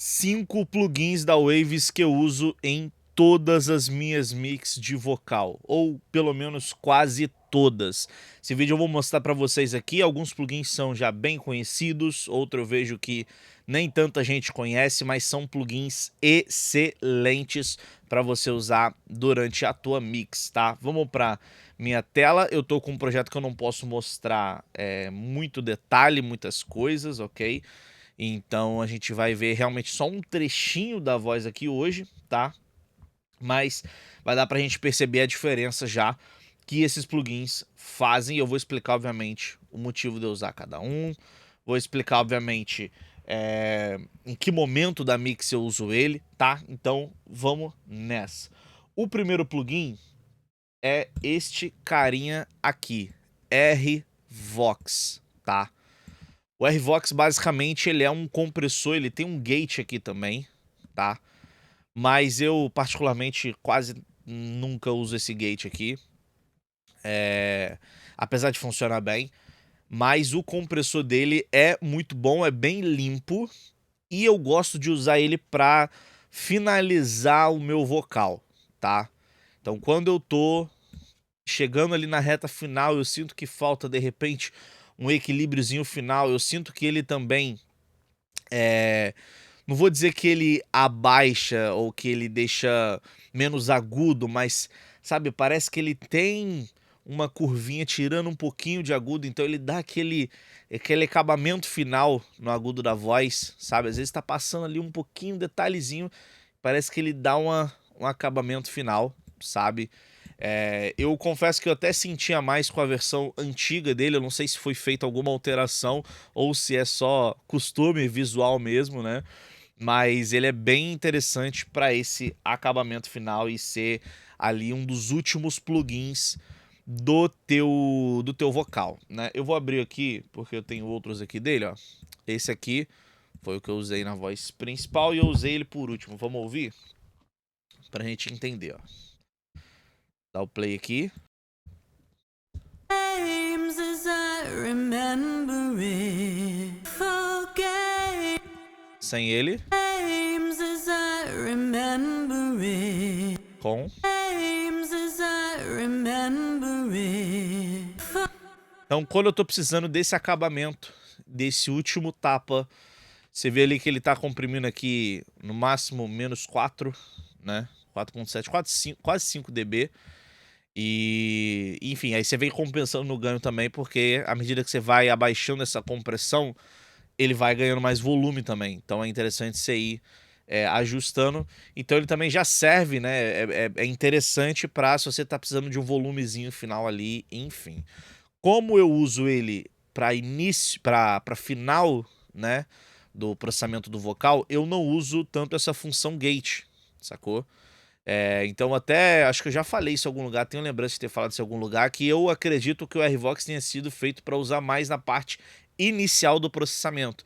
5 plugins da Waves que eu uso em todas as minhas mix de vocal, ou pelo menos quase todas. Esse vídeo eu vou mostrar para vocês aqui, alguns plugins são já bem conhecidos, outro eu vejo que nem tanta gente conhece, mas são plugins excelentes para você usar durante a tua mix, tá? Vamos para minha tela, eu tô com um projeto que eu não posso mostrar muito detalhe, muitas coisas, ok? Então a gente vai ver realmente só um trechinho da voz aqui hoje, tá? Mas vai dar pra gente perceber a diferença já que esses plugins fazem. Eu vou explicar, obviamente, o motivo de eu usar cada um. Vou explicar, obviamente, em que momento da mix eu uso ele, tá? Então vamos nessa. O primeiro plugin é este carinha aqui, R-Vox, tá? O R-Vox basicamente ele é um compressor, ele tem um gate aqui também, tá? Mas eu particularmente quase nunca uso esse gate aqui, apesar de funcionar bem. Mas o compressor dele é muito bom, é bem limpo e eu gosto de usar ele para finalizar o meu vocal, tá? Então quando eu tô chegando ali na reta final, eu sinto que falta de repente um equilíbriozinho final, eu sinto que ele também não vou dizer que ele abaixa ou que ele deixa menos agudo, mas, sabe, parece que ele tem uma curvinha tirando um pouquinho de agudo, então ele dá aquele acabamento final no agudo da voz, sabe? Às vezes tá passando ali um pouquinho, detalhezinho, parece que ele dá um acabamento final, sabe? Eu confesso que eu até sentia mais com a versão antiga dele, eu não sei se foi feita alguma alteração ou se é só costume visual mesmo, né? Mas ele é bem interessante para esse acabamento final e ser ali um dos últimos plugins do teu vocal, né? Eu vou abrir aqui porque eu tenho outros aqui dele, ó. Esse aqui foi o que eu usei na voz principal e eu usei ele por último. Vamos ouvir pra gente entender, ó. Dá o play aqui. Sem ele. Com. Então, quando eu tô precisando desse acabamento, desse último tapa, você vê ali que ele tá comprimindo aqui no máximo menos 4, né? 4.7, quase 5 dB. E, enfim, aí você vem compensando no ganho também, porque à medida que você vai abaixando essa compressão, ele vai ganhando mais volume também. Então é interessante você ir ajustando. Então ele também já serve, né? É interessante para se você tá precisando de um volumezinho final ali, enfim. Como eu uso ele para início, para final, né, do processamento do vocal, eu não uso tanto essa função gate, sacou? Então até, acho que eu já falei isso em algum lugar, tenho lembrança de ter falado isso em algum lugar, que eu acredito que o R-Vox tenha sido feito para usar mais na parte inicial do processamento.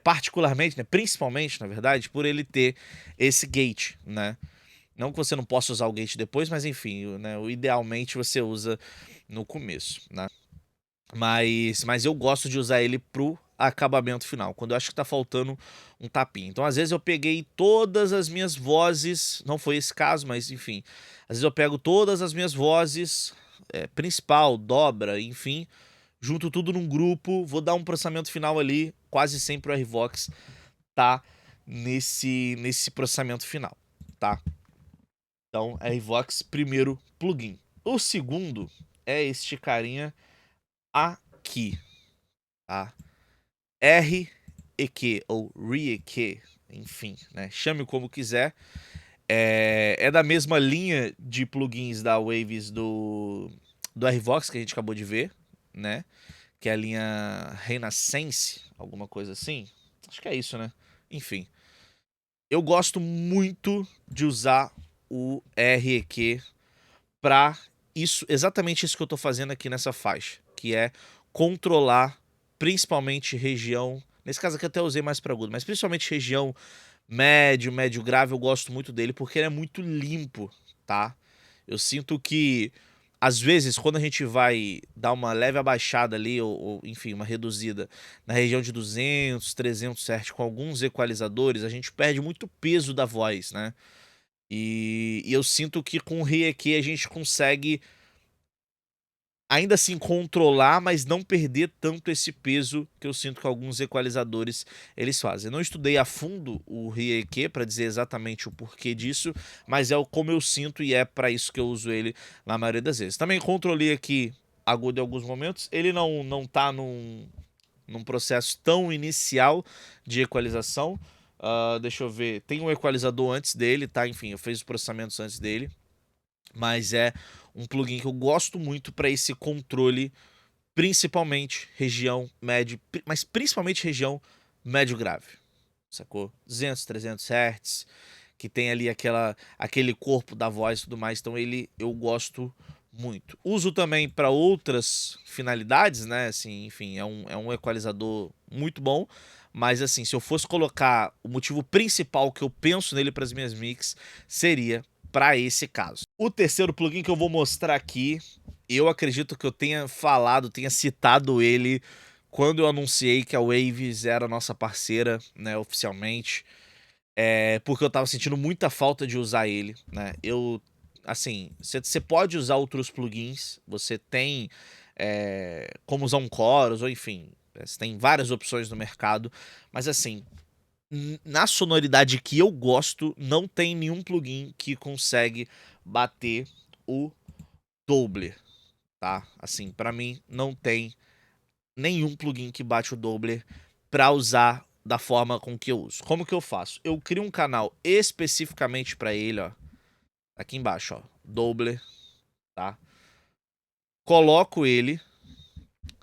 Particularmente, né, principalmente, na verdade, por ele ter esse gate, né? Não que você não possa usar o gate depois, mas enfim, né, idealmente você usa no começo, né? Mas eu gosto de usar ele pro acabamento final, quando eu acho que tá faltando um tapinha. Então, às vezes eu peguei todas as minhas vozes, não foi esse caso, mas enfim. Às vezes eu pego todas as minhas vozes, principal, dobra, enfim, junto tudo num grupo, vou dar um processamento final ali, quase sempre o R-Vox tá nesse processamento final, tá? Então, R-Vox, primeiro plugin. O segundo é este carinha aqui, tá? REQ ou REQ, enfim, né? Chame como quiser. É da mesma linha de plugins da Waves do R-Vox que a gente acabou de ver, né? Que é a linha Renaissance, alguma coisa assim. Acho que é isso, né? Enfim. Eu gosto muito de usar o REQ para isso, exatamente isso que eu tô fazendo aqui nessa faixa, que é controlar principalmente região, nesse caso aqui eu até usei mais para agudo, mas principalmente região médio, médio grave, eu gosto muito dele porque ele é muito limpo, tá? Eu sinto que às vezes, quando a gente vai dar uma leve abaixada ali, ou enfim, uma reduzida na região de 200, 300 Hz com alguns equalizadores, a gente perde muito peso da voz, né? E eu sinto que com o Rieke a gente consegue ainda assim controlar, mas não perder tanto esse peso que eu sinto que alguns equalizadores eles fazem. Eu não estudei a fundo o Rieke para dizer exatamente o porquê disso, mas é como eu sinto e é para isso que eu uso ele na maioria das vezes. Também controlei aqui agudo em alguns momentos, ele não tá num processo tão inicial de equalização. Deixa eu ver, tem um equalizador antes dele, tá? Enfim, eu fiz os processamentos antes dele. Mas é um plugin que eu gosto muito para esse controle, principalmente região médio, mas principalmente região médio grave, sacou? 200, 300 Hz, que tem ali aquele corpo da voz e tudo mais, então ele eu gosto muito. Uso também para outras finalidades, né? Assim, enfim, é um equalizador muito bom, mas assim, se eu fosse colocar o motivo principal que eu penso nele para as minhas mix, seria para esse caso. O terceiro plugin que eu vou mostrar aqui, eu acredito que eu tenha falado, tenha citado ele quando eu anunciei que a Waves era nossa parceira, né, oficialmente, porque eu tava sentindo muita falta de usar ele, né? Assim, você pode usar outros plugins, você tem como usar um Chorus, ou enfim, você tem várias opções no mercado, mas assim, na sonoridade que eu gosto, não tem nenhum plugin que consegue bater o Doubler, tá? Assim, pra mim, não tem nenhum plugin que bate o Doubler pra usar da forma com que eu uso. Como que eu faço? Eu crio um canal especificamente pra ele, ó. Aqui embaixo, ó. Doubler, tá? Coloco ele.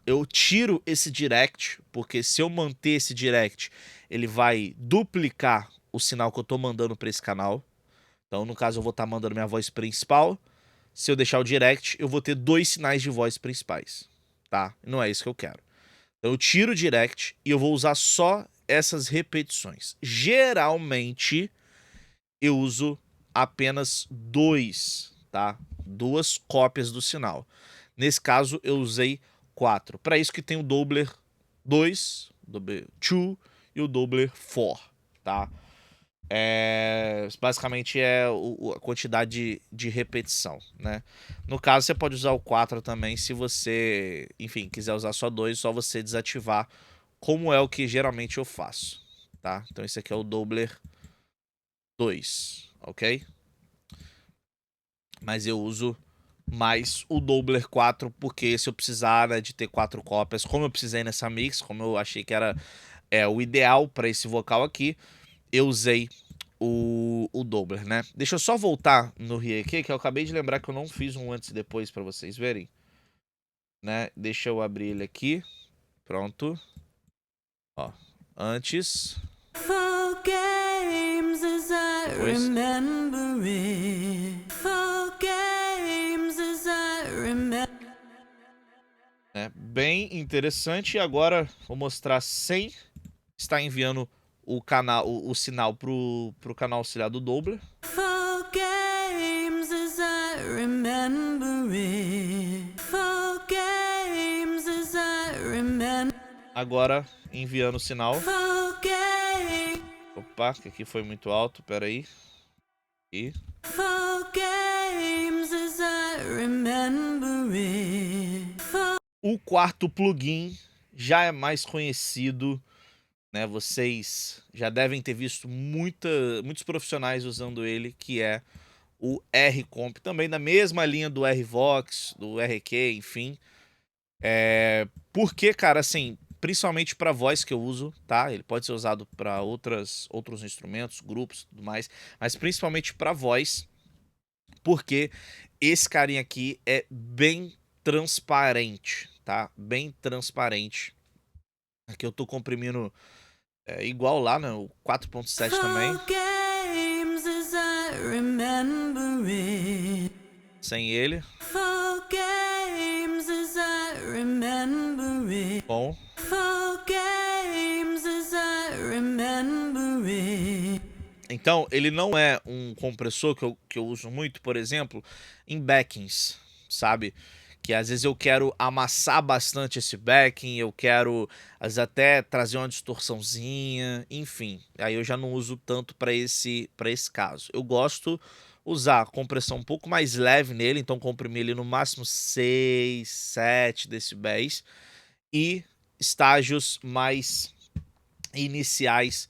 Eu tiro esse direct, porque se eu manter esse direct, ele vai duplicar o sinal que eu tô mandando pra esse canal. Então, no caso, eu vou estar mandando minha voz principal. Se eu deixar o direct, eu vou ter 2 sinais de voz principais, tá? Não é isso que eu quero. Então, eu tiro o direct e eu vou usar só essas repetições. Geralmente, eu uso apenas 2, tá? 2 cópias do sinal. Nesse caso, eu usei 4. Para isso que tem o Doubler 2, Doubler 2 e o Doubler 4, tá? Basicamente é a quantidade de repetição, né? No caso, você pode usar o 4 também, se você, enfim, quiser usar só 2, só você desativar, como é o que geralmente eu faço, tá? Então esse aqui é o Doubler 2, ok? Mas eu uso mais o Doubler 4, porque se eu precisar, né, de ter 4 cópias, como eu precisei nessa mix, como eu achei que era o ideal para esse vocal aqui, eu usei o Doubler, né? Deixa eu só voltar no Rieke, que eu acabei de lembrar que eu não fiz um antes e depois para vocês verem, né? Deixa eu abrir ele aqui. Pronto. Ó, antes. Depois. Bem interessante. E agora vou mostrar sem estar enviando o sinal pro canal auxiliar do Doubler. Agora enviando o sinal. Opa, que aqui foi muito alto, pera aí. E... O quarto plugin já é mais conhecido, né? Vocês já devem ter visto muitos profissionais usando ele, que é o R-Comp, também da mesma linha do R-Vox, do RQ, enfim. Porque, cara, assim, principalmente para voz que eu uso, tá? Ele pode ser usado para outros instrumentos, grupos, tudo mais, mas principalmente para voz, porque esse carinha aqui é bem transparente, tá? Bem transparente. Aqui eu tô comprimindo igual lá, né? O 4.7 também. Sem ele. Bom. Então, ele não é um compressor que eu uso muito, por exemplo, em backings, sabe? Que às vezes eu quero amassar bastante esse backing, eu quero às vezes até trazer uma distorçãozinha, enfim. Aí eu já não uso tanto para esse caso. Eu gosto usar compressão um pouco mais leve nele, então comprimir ele no máximo 6, 7 decibéis e estágios mais iniciais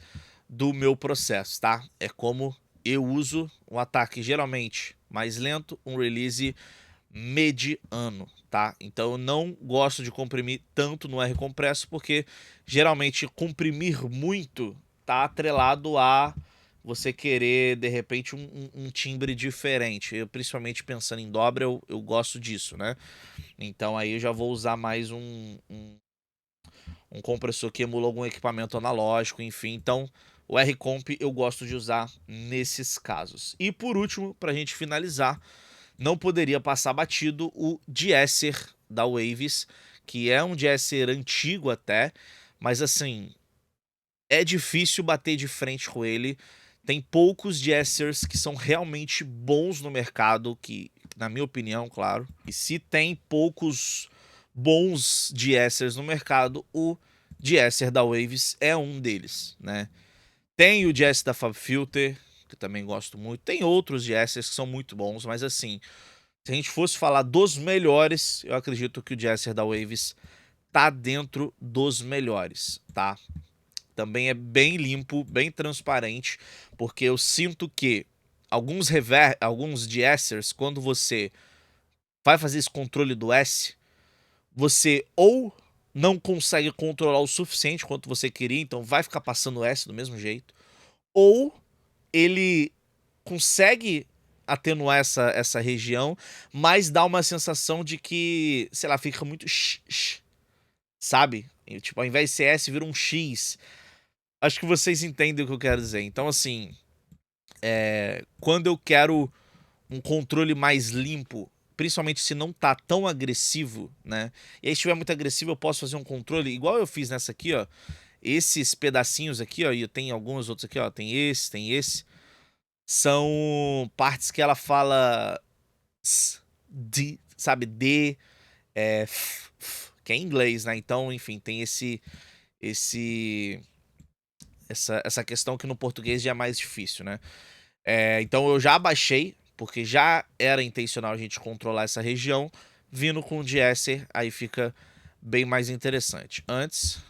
do meu processo, tá? É como eu uso um ataque geralmente mais lento, um release mediano, tá? Então eu não gosto de comprimir tanto no R compresso porque geralmente comprimir muito tá atrelado a você querer de repente um timbre diferente. Eu, principalmente pensando em dobra, eu gosto disso, né? Então aí eu já vou usar mais um compressor que emula algum equipamento analógico, enfim. Então o R-Comp eu gosto de usar nesses casos. E por último, para a gente finalizar, não poderia passar batido o Deesser da Waves, que é um Deesser antigo até, mas assim, é difícil bater de frente com ele. Tem poucos Deessers que são realmente bons no mercado, que, na minha opinião, claro. E se tem poucos bons Deessers no mercado, o Deesser da Waves é um deles, né? Tem o Deesser da FabFilter, que também gosto muito. Tem outros Deessers que são muito bons, mas assim, se a gente fosse falar dos melhores, eu acredito que o Deesser da Waves tá dentro dos melhores, tá? Também é bem limpo, bem transparente, porque eu sinto que alguns Deessers, quando você vai fazer esse controle do S, você ou não consegue controlar o suficiente quanto você queria, então vai ficar passando o S do mesmo jeito, ou ele consegue atenuar essa região, mas dá uma sensação de que, sei lá, fica muito sabe? E, tipo, ao invés de ser S, vira um X. Acho que vocês entendem o que eu quero dizer. Então, assim, quando eu quero um controle mais limpo, principalmente se não tá tão agressivo, né? E aí, se estiver muito agressivo, eu posso fazer um controle igual eu fiz nessa aqui, ó. Esses pedacinhos aqui, ó, e tem alguns outros aqui, ó. Tem esse. São partes que ela fala D, sabe? D, que é em inglês, né? Então, enfim, tem essa questão que no português já é mais difícil, né? Então eu já abaixei, porque já era intencional a gente controlar essa região. Vindo com o Deesser, aí fica bem mais interessante. Antes...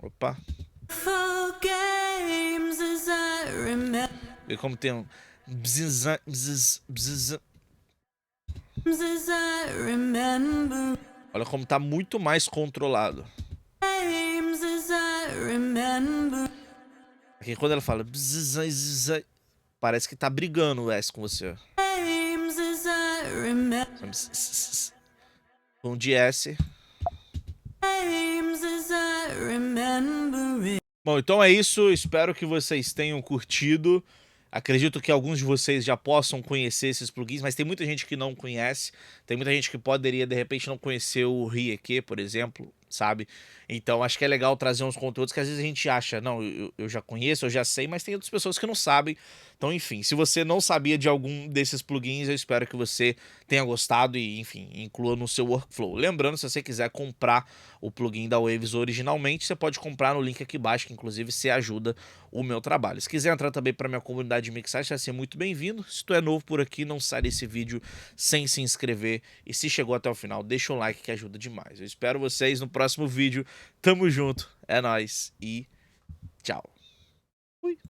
Opa. Vê como tem um... Olha como tá muito mais controlado. Aqui quando ela fala... Parece que tá brigando o S com você. Com o Deesser. Bom, então é isso. Espero que vocês tenham curtido. Acredito que alguns de vocês já possam conhecer esses plugins, mas tem muita gente que não conhece. Tem muita gente que poderia, de repente, não conhecer o Rieke, por exemplo, sabe? Então acho que é legal trazer uns conteúdos que às vezes a gente acha, não, eu já conheço, eu já sei, mas tem outras pessoas que não sabem. Então, enfim, se você não sabia de algum desses plugins, eu espero que você tenha gostado e, enfim, inclua no seu workflow. Lembrando, se você quiser comprar o plugin da Waves originalmente, você pode comprar no link aqui embaixo, que inclusive você ajuda o meu trabalho. Se quiser entrar também para minha comunidade de mixagem, vai ser muito bem-vindo. Se tu é novo por aqui, não sai desse vídeo sem se inscrever. E se chegou até o final, deixa um like que ajuda demais. Eu espero vocês no próximo vídeo. Tamo junto, é nóis e tchau. Fui.